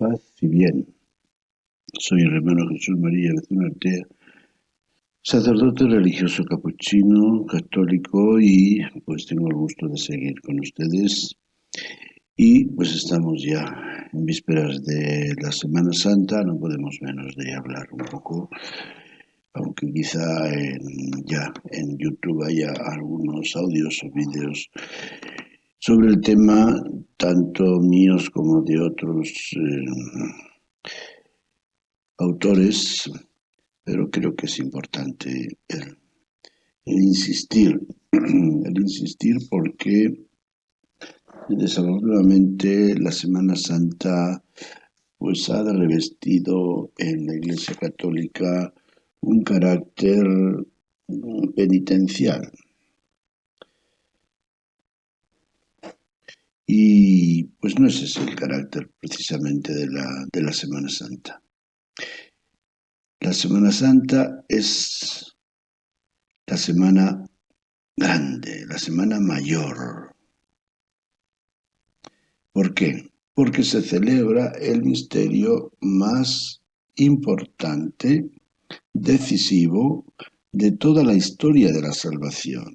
Paz y bien. Soy el hermano Jesús María Bezuna Artea, sacerdote religioso capuchino, católico y pues tengo el gusto de seguir con ustedes. Y pues estamos ya en vísperas de la Semana Santa, no podemos menos de hablar un poco, aunque quizá ya en YouTube haya algunos audios o vídeos sobre el tema, tanto míos como de otros autores, pero creo que es importante el insistir, el insistir porque desafortunadamente la Semana Santa pues ha revestido en la Iglesia Católica un carácter penitencial. Y pues no ese es el carácter precisamente de la Semana Santa. La Semana Santa es la semana grande, la semana mayor. ¿Por qué? Porque se celebra el misterio más importante, decisivo, de toda la historia de la salvación.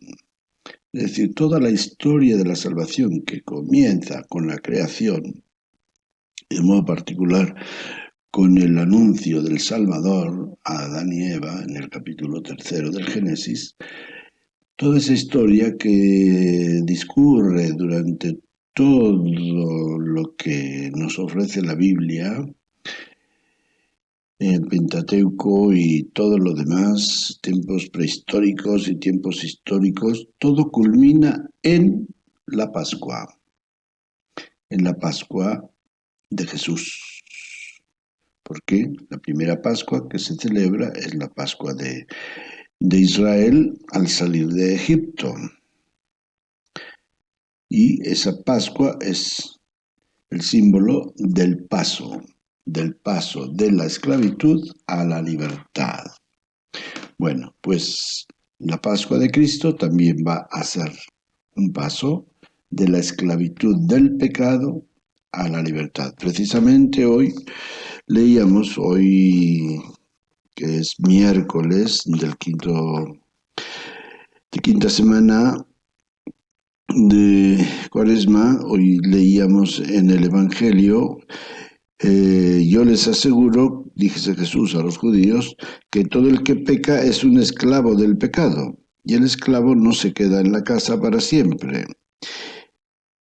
Es decir, toda la historia de la salvación que comienza con la creación, de modo particular con el anuncio del Salvador a Adán y Eva en el capítulo 3 del Génesis, toda esa historia que discurre durante todo lo que nos ofrece la Biblia, el Pentateuco y todo lo demás, tiempos prehistóricos y tiempos históricos, todo culmina en la Pascua de Jesús. Porque la primera Pascua que se celebra es la Pascua de Israel al salir de Egipto. Y esa Pascua es el símbolo del paso de la esclavitud a la libertad. Bueno, pues la Pascua de Cristo también va a ser un paso de la esclavitud del pecado a la libertad. Precisamente hoy leíamos, hoy que es miércoles de quinta semana de Cuaresma, hoy leíamos en el Evangelio, yo les aseguro, dice Jesús a los judíos, que todo el que peca es un esclavo del pecado, y el esclavo no se queda en la casa para siempre.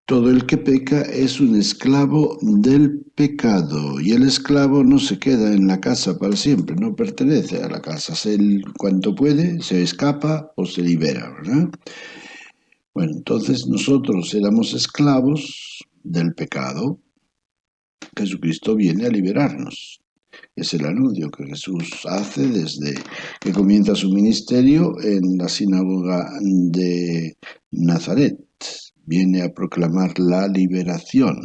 Todo el que peca es un esclavo del pecado, y el esclavo no se queda en la casa para siempre, no pertenece a la casa, cuanto puede, se escapa o se libera, ¿verdad? Bueno, entonces nosotros éramos esclavos del pecado. Jesucristo viene a liberarnos. Es el anuncio que Jesús hace desde que comienza su ministerio en la sinagoga de Nazaret. Viene a proclamar la liberación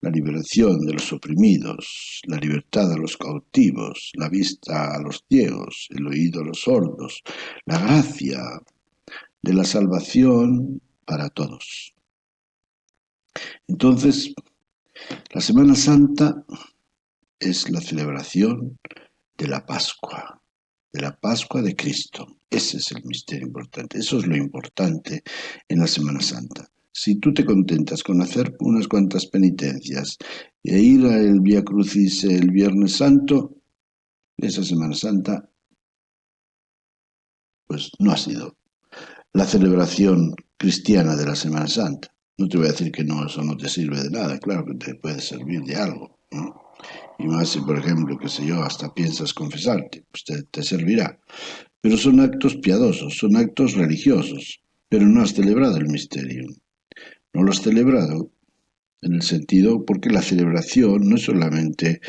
de los oprimidos, la libertad a los cautivos, la vista a los ciegos, el oído a los sordos, la gracia de la salvación para todos. Entonces, la Semana Santa es la celebración de la Pascua de Cristo. Ese es el misterio importante, eso es lo importante en la Semana Santa. Si tú te contentas con hacer unas cuantas penitencias e ir al Vía Crucis el Viernes Santo, esa Semana Santa pues no ha sido la celebración cristiana de la Semana Santa. No te voy a decir que no, eso no te sirve de nada, claro que te puede servir de algo, ¿no? Y más si, por ejemplo, qué sé yo, hasta piensas confesarte, pues te servirá. Pero son actos piadosos, son actos religiosos, pero no has celebrado el misterio. No lo has celebrado en el sentido porque la celebración no es solamente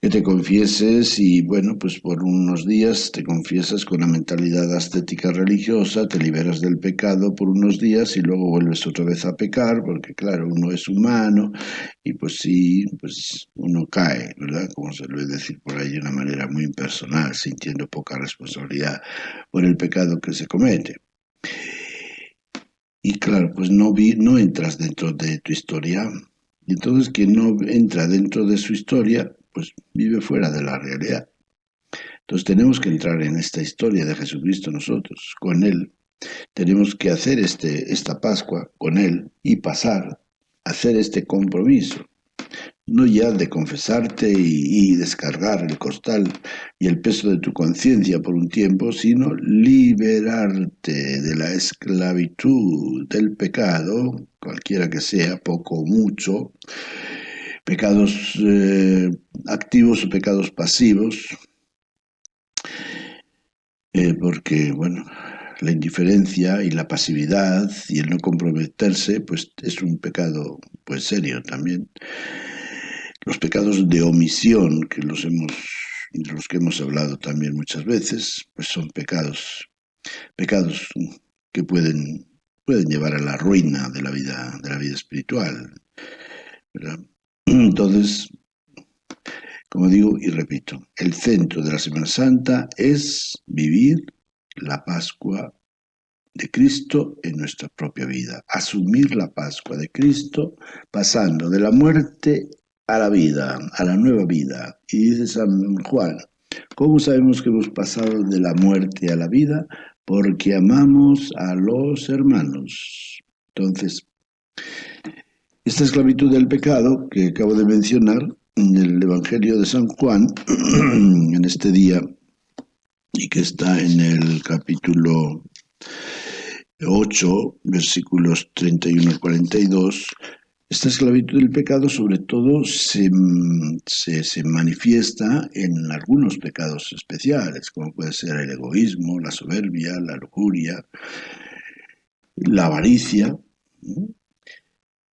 que te confieses y bueno, pues por unos días te confiesas con la mentalidad ascética religiosa, te liberas del pecado por unos días y luego vuelves otra vez a pecar, porque claro, uno es humano y pues sí, pues uno cae, ¿verdad? Como se suele decir por ahí de una manera muy impersonal, sintiendo poca responsabilidad por el pecado que se comete. Y claro, pues no entras dentro de tu historia Y entonces quien no entra dentro de su historia, pues vive fuera de la realidad. Entonces tenemos que entrar en esta historia de Jesucristo nosotros, con Él. Tenemos que hacer esta Pascua con Él y pasar a hacer este compromiso. No ya de confesarte y descargar el costal y el peso de tu conciencia por un tiempo, sino liberarte de la esclavitud del pecado, cualquiera que sea, poco o mucho, pecados activos o pecados pasivos, porque, bueno, la indiferencia y la pasividad y el no comprometerse, pues es un pecado, pues serio también. Los pecados de omisión, de los que hemos hablado también muchas veces, pues son pecados que pueden llevar a la ruina de la vida espiritual, ¿verdad? Entonces, como digo y repito, el centro de la Semana Santa es vivir la Pascua de Cristo en nuestra propia vida, asumir la Pascua de Cristo pasando de la muerte a la vida, a la nueva vida. Y dice San Juan, ¿cómo sabemos que hemos pasado de la muerte a la vida? Porque amamos a los hermanos. Entonces, esta esclavitud del pecado que acabo de mencionar en el Evangelio de San Juan, en este día, y que está en el capítulo 8, versículos 31 al 42, esta esclavitud del pecado sobre todo se manifiesta en algunos pecados especiales, como puede ser el egoísmo, la soberbia, la lujuria, la avaricia,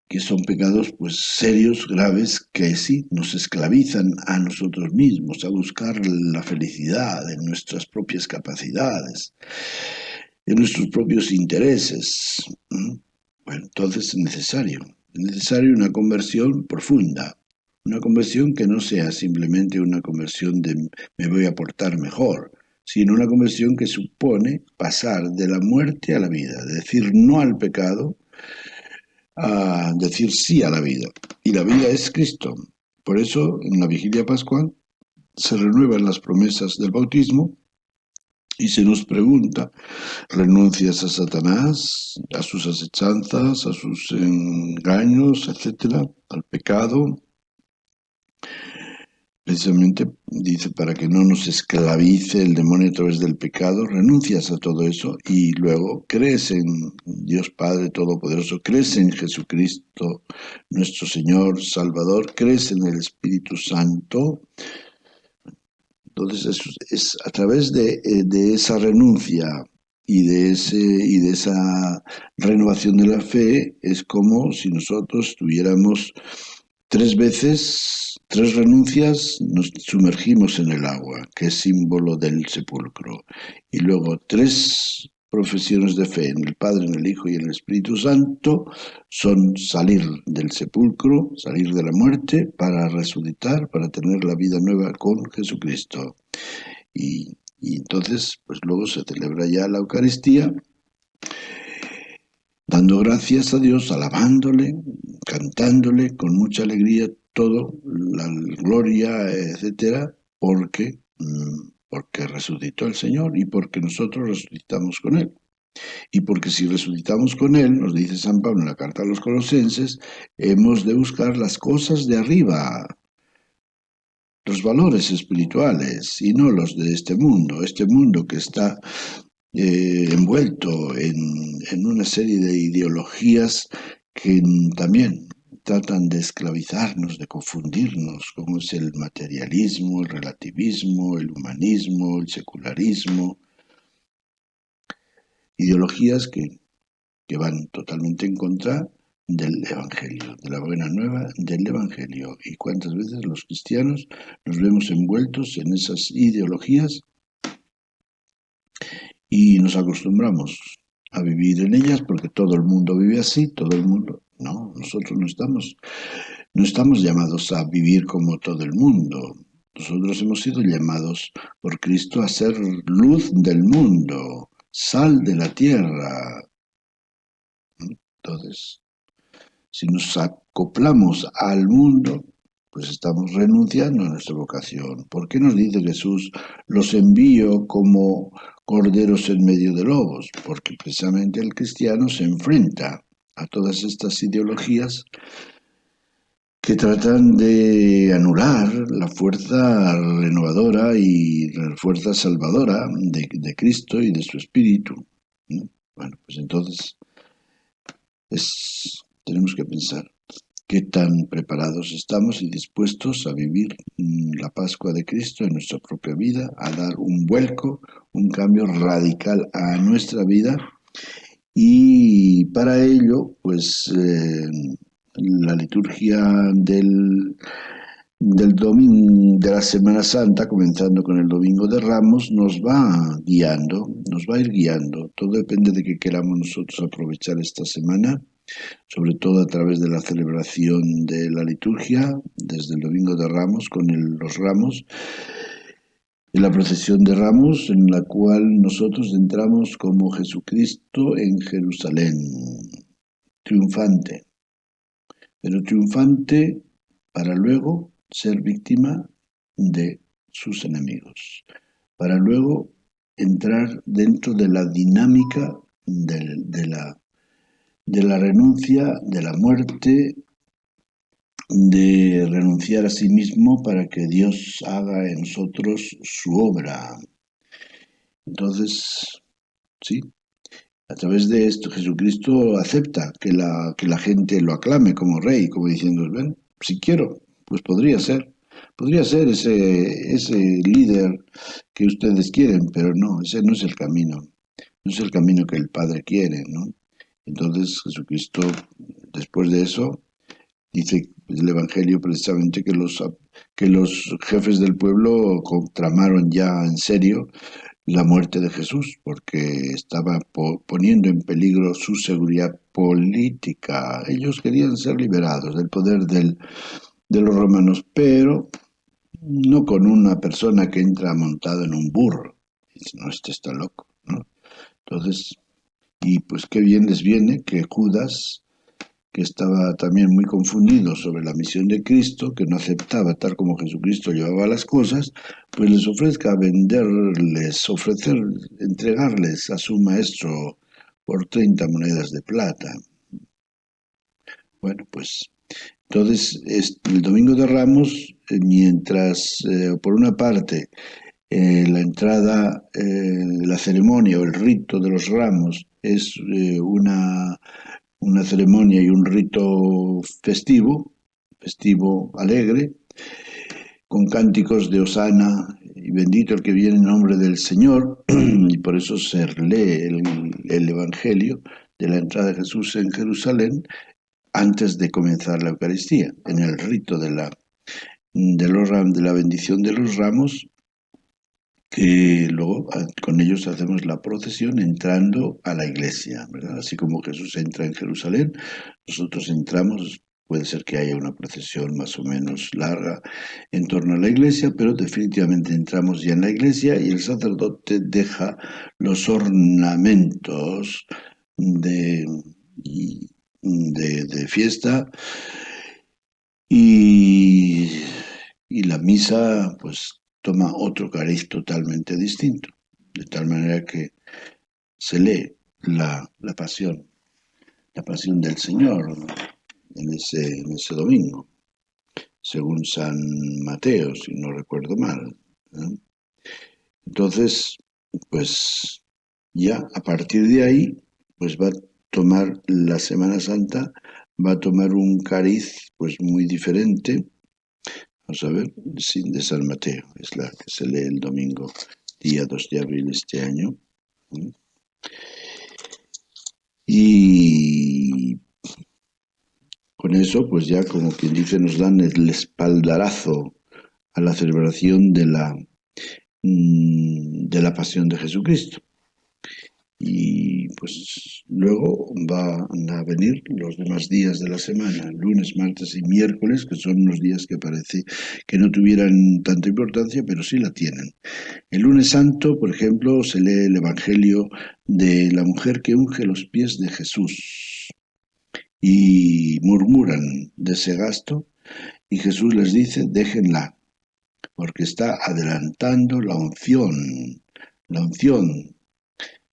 que son pecados pues serios, graves, que sí nos esclavizan a nosotros mismos, a buscar la felicidad en nuestras propias capacidades, en nuestros propios intereses. Bueno, entonces es necesario una conversión profunda, una conversión que no sea simplemente una conversión de me voy a portar mejor, sino una conversión que supone pasar de la muerte a la vida, decir no al pecado, a decir sí a la vida. Y la vida es Cristo. Por eso, en la vigilia pascual, se renuevan las promesas del bautismo y se nos pregunta, ¿renuncias a Satanás, a sus asechanzas, a sus engaños, etcétera, al pecado? Precisamente dice, para que no nos esclavice el demonio a través del pecado, renuncias a todo eso y luego crees en Dios Padre Todopoderoso, crees en Jesucristo, nuestro Señor, Salvador, crees en el Espíritu Santo. Entonces es a través de esa renuncia y de esa renovación de la fe, es como si nosotros tuviéramos 3 veces, 3 renuncias, nos sumergimos en el agua, que es símbolo del sepulcro. Y luego 3 profesiones de fe en el Padre, en el Hijo y en el Espíritu Santo son salir del sepulcro, salir de la muerte para resucitar, para tener la vida nueva con Jesucristo. Y entonces, pues luego se celebra ya la Eucaristía, dando gracias a Dios, alabándole, cantándole con mucha alegría todo, la gloria, etcétera, porque resucitó el Señor y porque nosotros resucitamos con Él. Y porque si resucitamos con Él, nos dice San Pablo en la carta a los Colosenses, hemos de buscar las cosas de arriba, los valores espirituales y no los de este mundo que está envuelto en una serie de ideologías que también tratan de esclavizarnos, de confundirnos, como es el materialismo, el relativismo, el humanismo, el secularismo, ideologías que van totalmente en contra del Evangelio, de la buena nueva del Evangelio. Y cuántas veces los cristianos nos vemos envueltos en esas ideologías y nos acostumbramos a vivir en ellas porque todo el mundo vive así, todo el mundo. No, nosotros no estamos llamados a vivir como todo el mundo. Nosotros hemos sido llamados por Cristo a ser luz del mundo, sal de la tierra. Entonces, si nos acoplamos al mundo, pues estamos renunciando a nuestra vocación. ¿Por qué nos dice Jesús, los envío como corderos en medio de lobos? Porque precisamente el cristiano se enfrenta a todas estas ideologías que tratan de anular la fuerza renovadora y la fuerza salvadora de Cristo y de su Espíritu, ¿no? Bueno, pues entonces tenemos que pensar qué tan preparados estamos y dispuestos a vivir la Pascua de Cristo en nuestra propia vida, a dar un vuelco, un cambio radical a nuestra vida. Y para ello, pues la liturgia del domingo de la Semana Santa, comenzando con el Domingo de Ramos, nos va guiando, nos va a ir guiando. Todo depende de que queramos nosotros aprovechar esta semana, sobre todo a través de la celebración de la liturgia, desde el Domingo de Ramos con los ramos, y la procesión de ramos en la cual nosotros entramos como Jesucristo en Jerusalén, triunfante, pero triunfante para luego ser víctima de sus enemigos, para luego entrar dentro de la dinámica de la renuncia, de la muerte, de renunciar a sí mismo para que Dios haga en nosotros su obra. Entonces, sí, a través de esto Jesucristo acepta que la gente lo aclame como rey, como diciendo, ven, si quiero, pues podría ser ese líder que ustedes quieren, pero no, ese no es el camino, no es el camino que el Padre quiere, ¿no? Entonces Jesucristo, después de eso, dice el Evangelio precisamente que los jefes del pueblo tramaron ya en serio la muerte de Jesús, porque estaba poniendo en peligro su seguridad política. Ellos querían ser liberados del poder de los romanos, pero no con una persona que entra montada en un burro. Dice, no, este está loco, ¿no? Entonces, y pues qué bien les viene que Judas, que estaba también muy confundido sobre la misión de Cristo, que no aceptaba tal como Jesucristo llevaba las cosas, pues les ofrezca entregarles a su maestro por 30 monedas de plata. Bueno, pues entonces el Domingo de Ramos, mientras por una parte la entrada, la ceremonia o el rito de los ramos es una ceremonia y un rito festivo alegre, con cánticos de Hosana y bendito el que viene en nombre del Señor, y por eso se lee el Evangelio de la entrada de Jesús en Jerusalén antes de comenzar la Eucaristía, en el rito de la bendición de los ramos, que luego con ellos hacemos la procesión entrando a la iglesia, ¿verdad? Así como Jesús entra en Jerusalén, nosotros entramos, puede ser que haya una procesión más o menos larga en torno a la iglesia, pero definitivamente entramos ya en la iglesia y el sacerdote deja los ornamentos de, de fiesta y, y la misa pues toma otro cariz totalmente distinto, de tal manera que se lee la pasión del Señor en ese domingo, según San Mateo, si no recuerdo mal, ¿eh? Entonces, pues ya a partir de ahí, pues va a tomar la Semana Santa, va a tomar un cariz pues muy diferente. Vamos a ver, sin de San Mateo, es la que se lee el domingo, día 2 de abril este año. Y con eso, pues ya como quien dice, nos dan el espaldarazo a la celebración de la pasión de Jesucristo. Y pues luego van a venir los demás días de la semana, lunes, martes y miércoles, que son unos días que parece que no tuvieran tanta importancia, pero sí la tienen. El lunes santo, por ejemplo, se lee el Evangelio de la mujer que unge los pies de Jesús. y murmuran de ese gasto, y Jesús les dice, déjenla, porque está adelantando la unción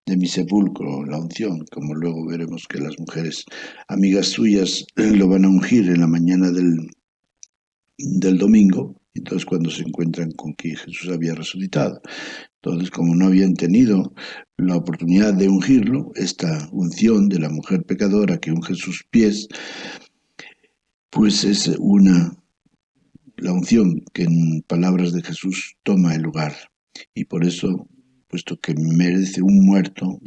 de mi sepulcro, la unción, como luego veremos que las mujeres amigas suyas lo van a ungir en la mañana del domingo, entonces cuando se encuentran con que Jesús había resucitado. Entonces, como no habían tenido la oportunidad de ungirlo, esta unción de la mujer pecadora que unge sus pies, pues es la unción que en palabras de Jesús toma el lugar. Y por eso, puesto que merece un muerto,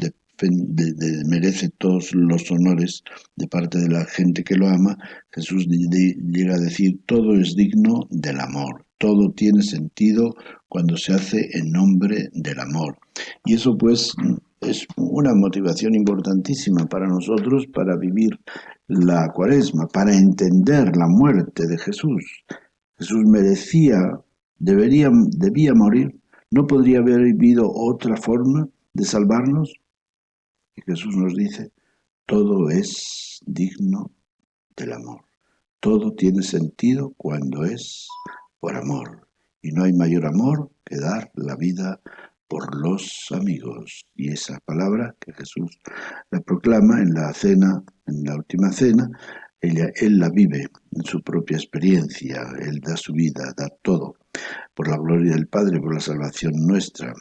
merece todos los honores de parte de la gente que lo ama, Jesús llega a decir, todo es digno del amor, todo tiene sentido cuando se hace en nombre del amor. Y eso pues es una motivación importantísima para nosotros para vivir la cuaresma, para entender la muerte de Jesús. Jesús debía morir, no podría haber vivido otra forma de salvarnos. Y Jesús nos dice, todo es digno del amor. Todo tiene sentido cuando es por amor. Y no hay mayor amor que dar la vida por los amigos. Y esa palabra que Jesús la proclama en la cena, en la última cena, él la vive en su propia experiencia, él da su vida, da todo, por la gloria del Padre, por la salvación nuestra.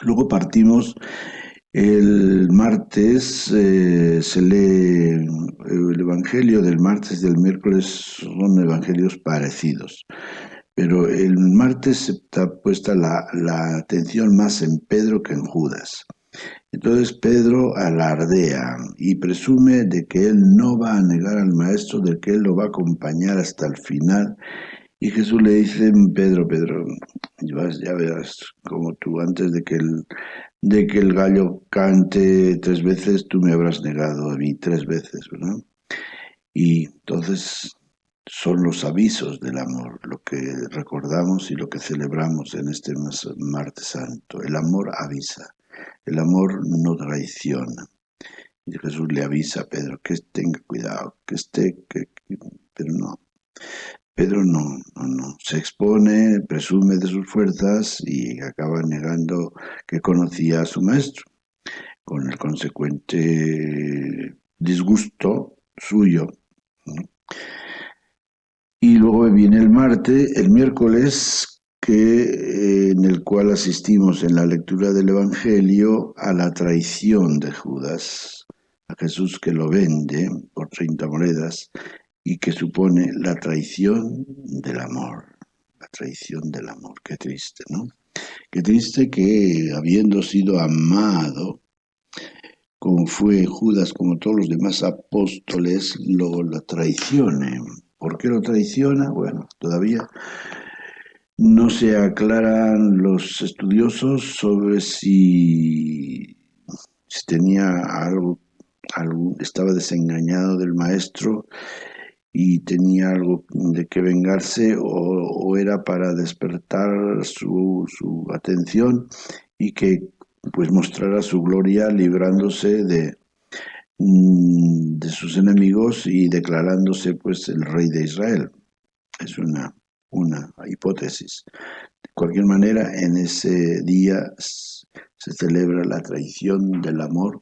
Luego partimos el martes, se lee el Evangelio del martes y del miércoles, son evangelios parecidos. Pero el martes está puesta la atención más en Pedro que en Judas. Entonces Pedro alardea y presume de que él no va a negar al maestro, de que él lo va a acompañar hasta el final. Y Jesús le dice, Pedro, Pedro, ya verás como tú antes de que el gallo cante 3 veces, tú me habrás negado a mí 3 veces, ¿verdad? Y entonces son los avisos del amor, lo que recordamos y lo que celebramos en este martes santo. El amor avisa, el amor no traiciona. Y Jesús le avisa a Pedro que tenga cuidado, pero no. Pedro no. Se expone, presume de sus fuerzas y acaba negando que conocía a su maestro, con el consecuente disgusto suyo, ¿no? Y luego viene el miércoles, en el cual asistimos en la lectura del Evangelio a la traición de Judas, a Jesús que lo vende por 30 monedas y que supone la traición del amor. La traición del amor, qué triste, ¿no? Qué triste que habiendo sido amado, como fue Judas, como todos los demás apóstoles, lo traicione. ¿Por qué lo traiciona? Bueno, todavía no se aclaran los estudiosos sobre si tenía estaba desengañado del maestro y tenía algo de que vengarse o era para despertar su atención y que pues mostrara su gloria librándose de sus enemigos y declarándose pues el rey de Israel. Es una hipótesis. De cualquier manera, en ese día se celebra la traición del amor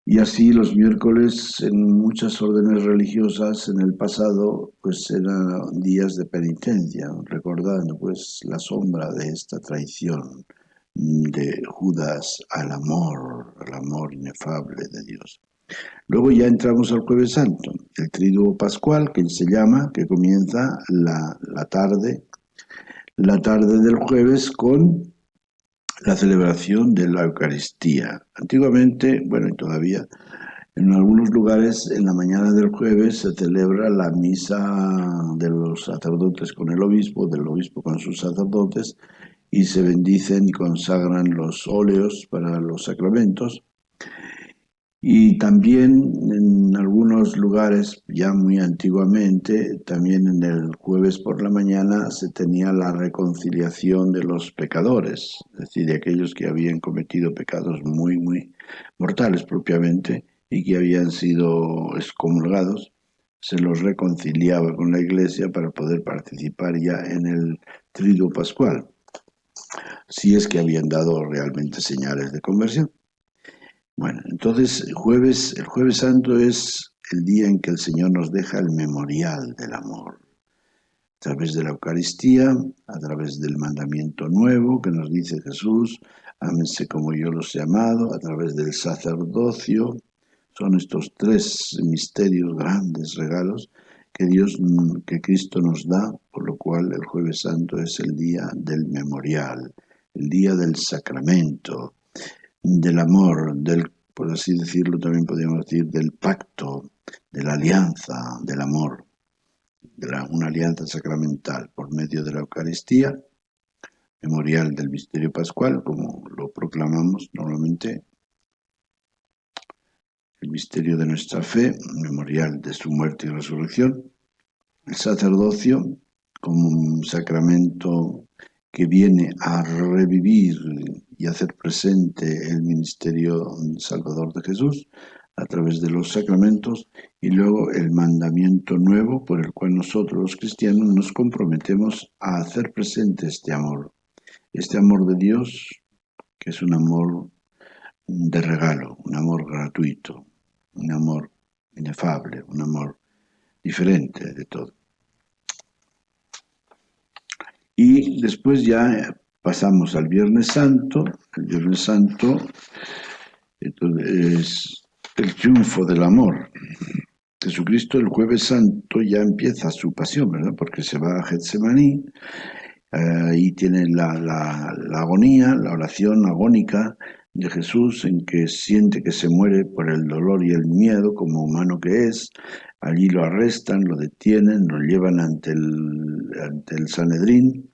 y así los miércoles en muchas órdenes religiosas en el pasado pues eran días de penitencia, recordando pues la sombra de esta traición de Judas al amor inefable de Dios. Luego ya entramos al Jueves Santo, el Triduo Pascual, que se llama, que comienza la tarde del jueves con la celebración de la Eucaristía. Antiguamente, bueno, y todavía en algunos lugares en la mañana del jueves se celebra la misa de los sacerdotes con el obispo, del obispo con sus sacerdotes, y se bendicen y consagran los óleos para los sacramentos. Y también en algunos lugares, ya muy antiguamente, también en el jueves por la mañana se tenía la reconciliación de los pecadores, es decir, de aquellos que habían cometido pecados muy mortales propiamente, y que habían sido excomulgados, se los reconciliaba con la Iglesia para poder participar ya en el triduo pascual, si es que habían dado realmente señales de conversión. Bueno, entonces el jueves santo es el día en que el Señor nos deja el memorial del amor, a través de la Eucaristía, a través del mandamiento nuevo que nos dice Jesús, ámense como yo los he amado, a través del sacerdocio. Son estos tres misterios, grandes regalos que Cristo nos da, por lo cual el Jueves Santo es el día del memorial, el día del sacramento, del amor, por así decirlo, también podríamos decir, del pacto, de la alianza, del amor, una alianza sacramental por medio de la Eucaristía, memorial del misterio pascual, como lo proclamamos normalmente, el misterio de nuestra fe, memorial de su muerte y resurrección, el sacerdocio como un sacramento que viene a revivir y hacer presente el ministerio salvador de Jesús a través de los sacramentos, y luego el mandamiento nuevo por el cual nosotros los cristianos nos comprometemos a hacer presente este amor de Dios, que es un amor de regalo, un amor gratuito, un amor inefable, un amor diferente de todo. Y después ya pasamos al Viernes Santo. El Viernes Santo entonces, es el triunfo del amor. Jesucristo el Jueves Santo ya empieza su pasión, ¿verdad? Porque se va a Getsemaní, y tiene la agonía, la oración agónica de Jesús en que siente que se muere por el dolor y el miedo como humano que es. Allí lo arrestan, lo detienen, lo llevan ante el Sanedrín,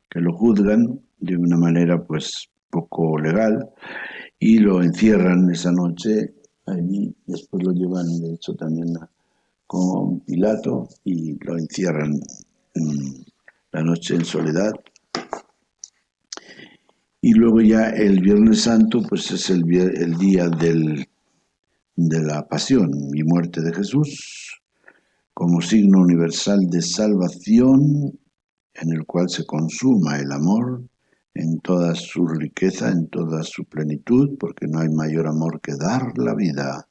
que lo juzgan de una manera pues poco legal y lo encierran esa noche allí. Después lo llevan, de hecho, también con Pilato y lo encierran la noche en soledad. Y luego ya el Viernes Santo pues es el día de la pasión y muerte de Jesús como signo universal de salvación en el cual se consuma el amor en toda su riqueza, en toda su plenitud, porque no hay mayor amor que dar la vida.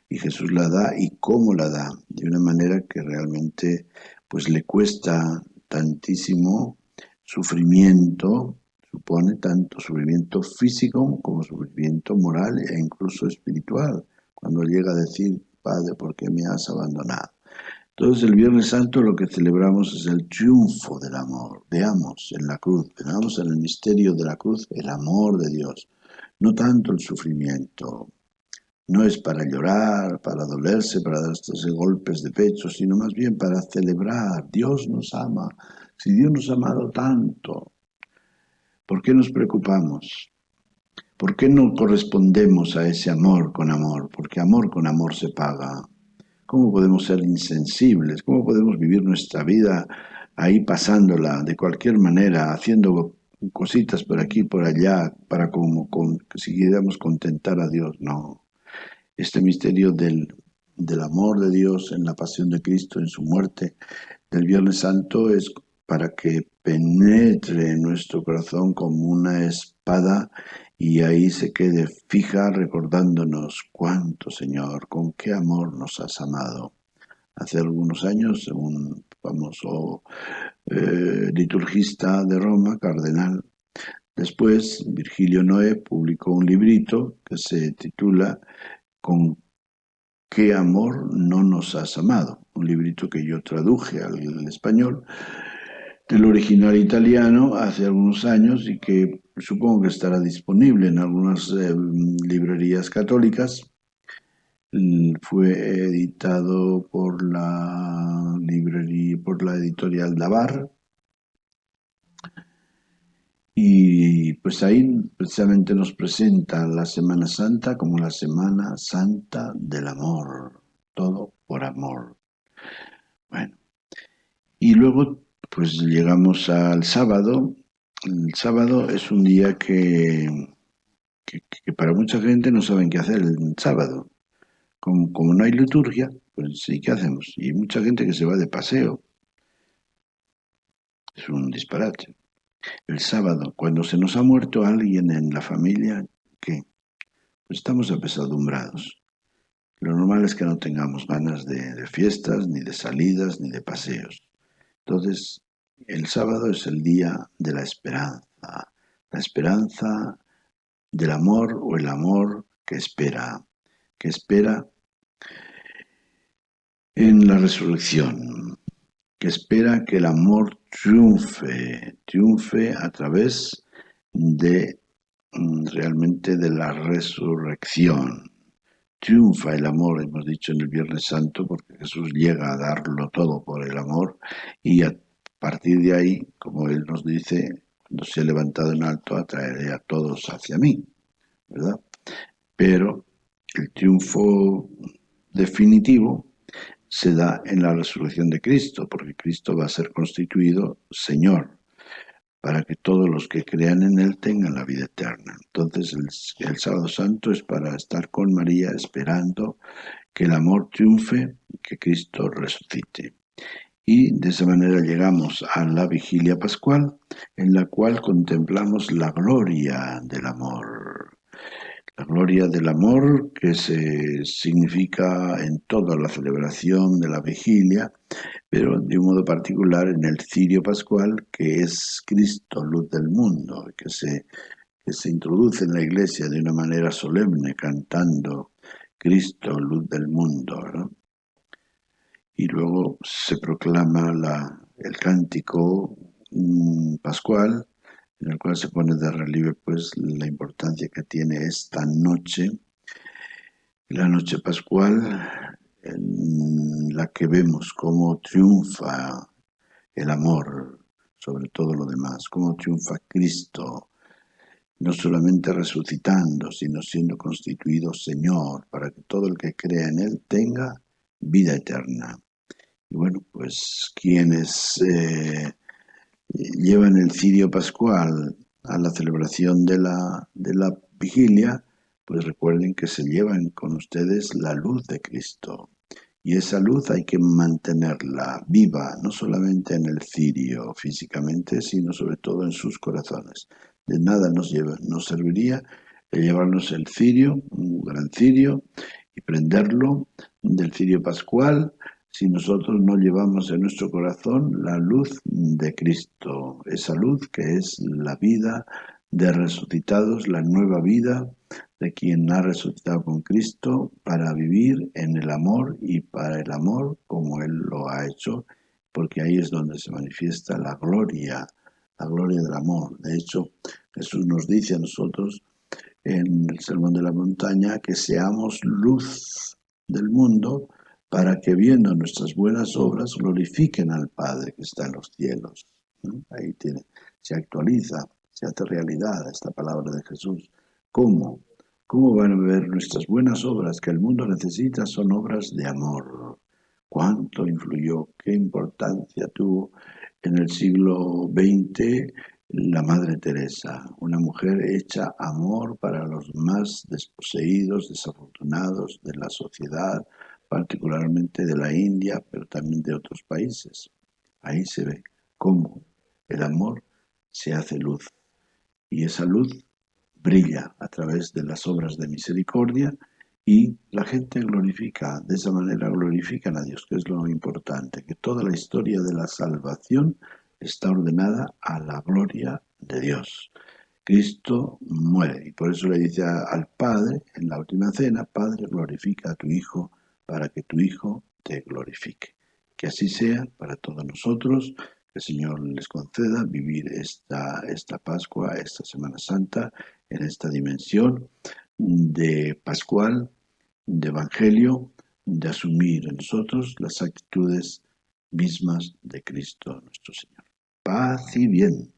Y Jesús la da, y cómo la da, de una manera que realmente pues le cuesta tantísimo sufrimiento, supone tanto sufrimiento físico como sufrimiento moral e incluso espiritual, cuando llega a decir, Padre, ¿por qué me has abandonado? Entonces el Viernes Santo lo que celebramos es el triunfo del amor. Veamos en la cruz, veamos en el misterio de la cruz el amor de Dios, no tanto el sufrimiento. No es para llorar, para dolerse, para darse golpes de pecho, sino más bien para celebrar. Dios nos ama. Si Dios nos ha amado tanto, ¿por qué nos preocupamos? ¿Por qué no correspondemos a ese amor con amor? Porque amor con amor se paga. ¿Cómo podemos ser insensibles? ¿Cómo podemos vivir nuestra vida ahí pasándola de cualquier manera, haciendo cositas por aquí y por allá para que siguiéramos contentar a Dios? No. Este misterio del amor de Dios en la pasión de Cristo, en su muerte del Viernes Santo, es para que penetre en nuestro corazón como una espada y ahí se quede fija recordándonos cuánto, Señor, con qué amor nos has amado. Hace algunos años, un famoso liturgista de Roma, cardenal, después Virgilio Noé publicó un librito que se titula Con qué amor no nos has amado, un librito que yo traduje al español del original italiano hace algunos años y que supongo que estará disponible en algunas librerías católicas. Fue editado por por la editorial Davar, y pues ahí precisamente nos presenta la Semana Santa como la Semana Santa del amor, todo por amor. Bueno, y luego pues llegamos al sábado. El sábado es un día que para mucha gente no saben qué hacer el sábado. Como no hay liturgia, pues sí, ¿qué hacemos? Y hay mucha gente que se va de paseo. Es un disparate. El sábado, cuando se nos ha muerto alguien en la familia, ¿qué? Pues estamos apesadumbrados. Lo normal es que no tengamos ganas de fiestas, ni de salidas, ni de paseos. Entonces, el sábado es el día de la esperanza del amor o el amor que espera en la resurrección, que espera que el amor triunfe a través de realmente de la resurrección. Triunfa el amor, hemos dicho en el Viernes Santo, porque Jesús llega a darlo todo por el amor y a partir de ahí, como Él nos dice, cuando se ha levantado en alto, atraeré a todos hacia mí, ¿verdad? Pero el triunfo definitivo se da en la resurrección de Cristo, porque Cristo va a ser constituido Señor, para que todos los que crean en Él tengan la vida eterna. Entonces el sábado santo es para estar con María esperando que el amor triunfe, que Cristo resucite. Y de esa manera llegamos a la vigilia pascual, en la cual contemplamos la gloria del amor. La gloria del amor que se significa en toda la celebración de la vigilia, pero de un modo particular en el cirio pascual, que es Cristo, luz del mundo, que se introduce en la iglesia de una manera solemne, cantando Cristo, luz del mundo, ¿no? Y luego se proclama el cántico pascual, en el cual se pone de relieve pues la importancia que tiene esta noche, la noche pascual, en la que vemos cómo triunfa el amor sobre todo lo demás, cómo triunfa Cristo, no solamente resucitando, sino siendo constituido Señor, para que todo el que crea en Él tenga vida eterna. Y bueno, pues quienes llevan el cirio pascual a la celebración de la vigilia, pues recuerden que se llevan con ustedes la luz de Cristo. Y esa luz hay que mantenerla viva, no solamente en el cirio físicamente, sino sobre todo en sus corazones. De nada nos serviría llevarnos el cirio, un gran cirio, y prenderlo del cirio pascual si nosotros no llevamos en nuestro corazón la luz de Cristo, esa luz que es la vida de resucitados, la nueva vida de quien ha resucitado con Cristo para vivir en el amor y para el amor como Él lo ha hecho, porque ahí es donde se manifiesta la gloria del amor. De hecho, Jesús nos dice a nosotros en el Sermón de la Montaña que seamos luz del mundo para que viendo nuestras buenas obras glorifiquen al Padre que está en los cielos. Ahí tiene, se actualiza, se hace realidad esta palabra de Jesús. ¿Cómo? ¿Cómo van a ver nuestras buenas obras que el mundo necesita? Son obras de amor. ¿Cuánto influyó? ¿Qué importancia tuvo en el siglo XX la Madre Teresa? Una mujer hecha amor para los más desposeídos, desafortunados de la sociedad, particularmente de la India, pero también de otros países. Ahí se ve cómo el amor se hace luz y esa luz brilla a través de las obras de misericordia y la gente glorifica, de esa manera glorifican a Dios, que es lo importante, que toda la historia de la salvación está ordenada a la gloria de Dios. Cristo muere y por eso le dice al Padre en la última cena, Padre, glorifica a tu Hijo para que tu Hijo te glorifique. Que así sea para todos nosotros, que el Señor les conceda vivir esta Pascua, esta Semana Santa, en esta dimensión de Pascual, de Evangelio, de asumir en nosotros las actitudes mismas de Cristo nuestro Señor. Paz y bien.